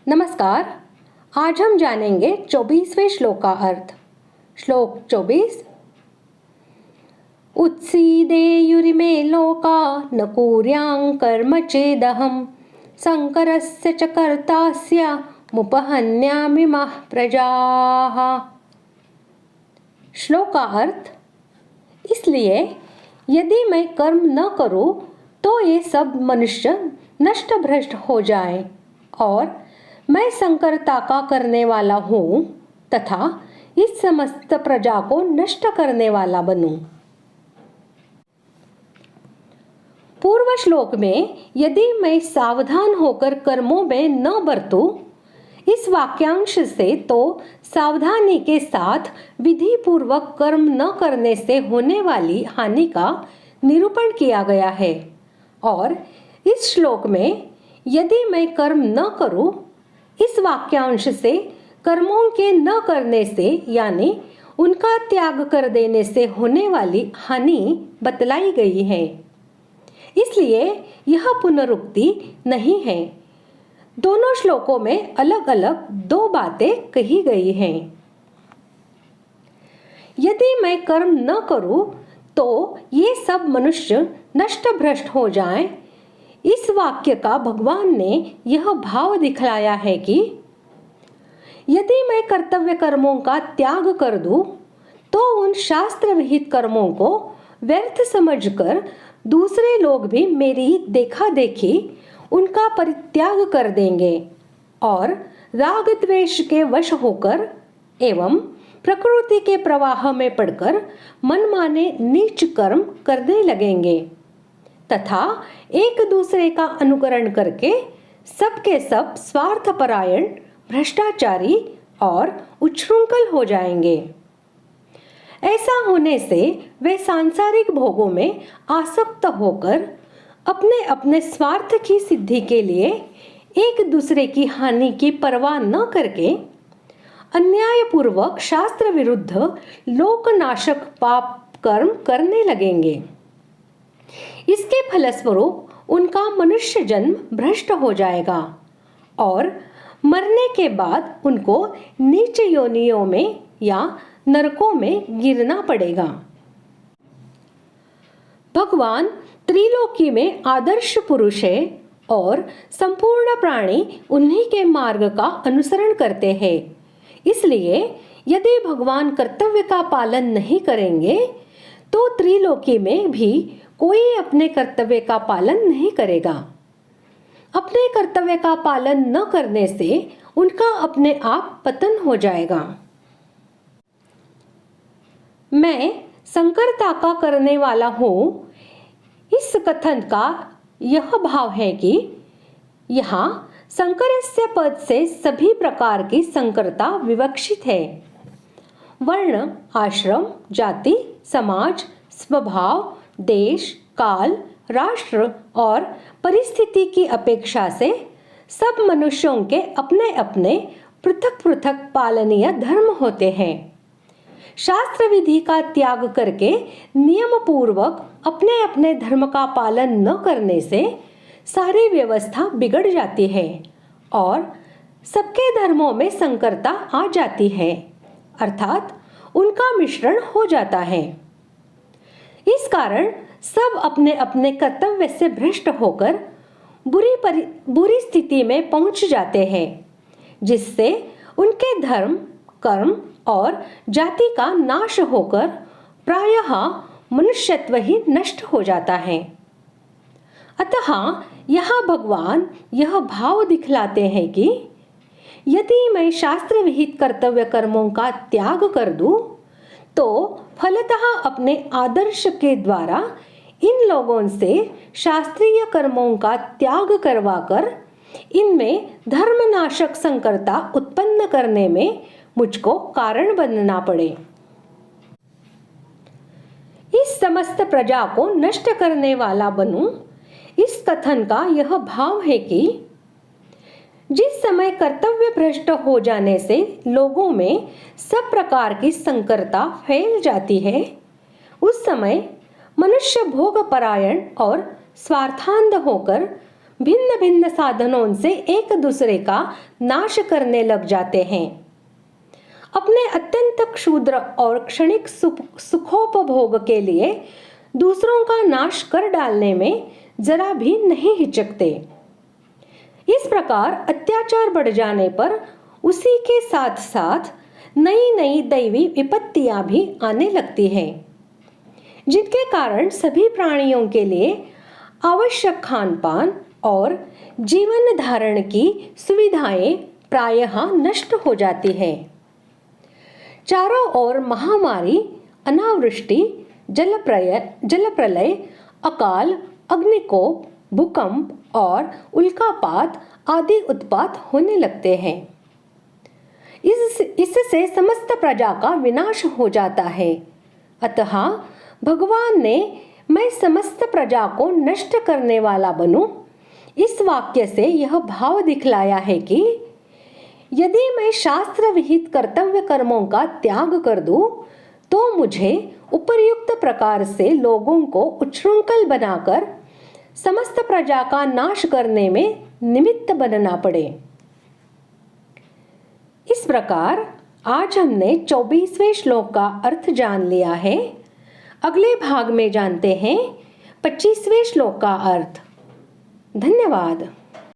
नमस्कार। आज हम जानेंगे 24वें श्लोक का अर्थ। श्लोक 24। उत्सीदेयुरिमे लोका न कुर्यां कर्म चेदहं शंकरस्य च कर्तास्य मुपहन्यामिमाः प्रजाः। श्लोक का अर्थ, इसलिए यदि मैं कर्म न करूं तो ये सब मनुष्य नष्ट भ्रष्ट हो जाएं और मैं संकरता का करने वाला हूँ तथा इस समस्त प्रजा को नष्ट करने वाला बनूं। पूर्व श्लोक में यदि मैं सावधान होकर कर्मों में न बरतूं, इस वाक्यांश से तो सावधानी के साथ विधि पूर्वक कर्म न करने से होने वाली हानि का निरूपण किया गया है और इस श्लोक में यदि मैं कर्म न करूं, इस वाक्यांश से कर्मों के न करने से यानी उनका त्याग कर देने से होने वाली हानि बतलाई गई है। इसलिए यह पुनरुक्ति नहीं है। दोनों श्लोकों में अलग अलग दो बातें कही गई हैं। यदि मैं कर्म न करूं तो ये सब मनुष्य नष्ट भ्रष्ट हो जाएं। इस वाक्य का भगवान ने यह भाव दिखलाया है कि यदि मैं कर्तव्य कर्मों का त्याग कर दूं तो उन शास्त्र विहित कर्मों को व्यर्थ समझकर दूसरे लोग भी मेरी देखा देखी उनका परित्याग कर देंगे और राग द्वेष के वश होकर एवं प्रकृति के प्रवाह में पड़कर मनमाने नीच कर्म करने लगेंगे तथा एक दूसरे का अनुकरण करके सबके सब स्वार्थपरायण, भ्रष्टाचारी और उच्छृंखल हो जाएंगे। ऐसा होने से वे सांसारिक भोगों में आसक्त होकर अपने अपने स्वार्थ की सिद्धि के लिए एक दूसरे की हानि की परवाह न करके अन्यायपूर्वक शास्त्र विरुद्ध लोकनाशक पाप कर्म करने लगेंगे। इसके फलस्वरूप उनका मनुष्य जन्म भ्रष्ट हो जाएगा और मरने के बाद उनको नीच योनियों में या नरकों में गिरना पड़ेगा। भगवान त्रिलोकी में आदर्श पुरुष है और संपूर्ण प्राणी उन्हीं के मार्ग का अनुसरण करते हैं। इसलिए यदि भगवान कर्तव्य का पालन नहीं करेंगे तो त्रिलोकी में भी कोई अपने कर्तव्य का पालन नहीं करेगा। अपने कर्तव्य का पालन न करने से उनका अपने आप पतन हो जाएगा। मैं संकरता का करने वाला हूँ, इस कथन का यह भाव है कि यहाँ संकरस्य पद से सभी प्रकार की संकरता विवक्षित है। वर्ण, आश्रम, जाति, समाज, स्वभाव, देश, काल, राष्ट्र और परिस्थिति की अपेक्षा से सब मनुष्यों के अपने अपने पृथक पृथक पालनीय धर्म होते हैं। शास्त्र विधि का त्याग करके नियम पूर्वक अपने अपने धर्म का पालन न करने से सारी व्यवस्था बिगड़ जाती है और सबके धर्मों में संकरता आ जाती है, अर्थात उनका मिश्रण हो जाता है। इस कारण सब अपने अपने कर्तव्य से भ्रष्ट होकर बुरी स्थिति में पहुंच जाते हैं, जिससे उनके धर्म, कर्म और जाति का नाश होकर प्रायः मनुष्यत्व ही नष्ट हो जाता है। अतः यहाँ भगवान यह भाव दिखलाते हैं कि यदि मैं शास्त्र विहित कर्तव्य कर्मों का त्याग कर दूं तो फलतः अपने आदर्श के द्वारा इन लोगों से शास्त्रीय कर्मों का त्याग करवाकर इनमें धर्मनाशक संकरता उत्पन्न करने में मुझको कारण बनना पड़े। इस समस्त प्रजा को नष्ट करने वाला बनूं, इस कथन का यह भाव है कि जिस समय कर्तव्य भ्रष्ट हो जाने से लोगों में सब प्रकार की संकरता फैल जाती है, उस समय मनुष्य भोग परायण और स्वार्थांध होकर भिन्न भिन्न साधनों से एक दूसरे का नाश करने लग जाते हैं। अपने अत्यंत क्षुद्र और क्षणिक सुखोपभोग के लिए दूसरों का नाश कर डालने में जरा भी नहीं हिचकते। इस प्रकार अत्याचार बढ़ जाने पर उसी के साथ साथ नई नई दैवी विपत्तियां भी आने लगती हैं, जिनके कारण सभी प्राणियों के लिए आवश्यक खान पान और जीवन धारण की सुविधाएं प्रायः नष्ट हो जाती हैं। चारों ओर महामारी, अनावृष्टि, जल प्रलय, अकाल, अग्निकोप, भूकंप और उल्कापात आदि उत्पात होने लगते हैं। इससे समस्त प्रजा का विनाश हो जाता है। अतः भगवान ने मैं समस्त प्रजा को नष्ट करने वाला बनूं, इस वाक्य से यह भाव दिखलाया है कि यदि मैं शास्त्र विहित कर्तव्य कर्मों का त्याग कर दूं, तो मुझे उपर्युक्त प्रकार से लोगों को उच्छृंखल बनाकर समस्त प्रजा का नाश करने में निमित्त बनना पड़े। इस प्रकार आज हमने 24वें श्लोक का अर्थ जान लिया है। अगले भाग में जानते हैं 25वें श्लोक का अर्थ। धन्यवाद।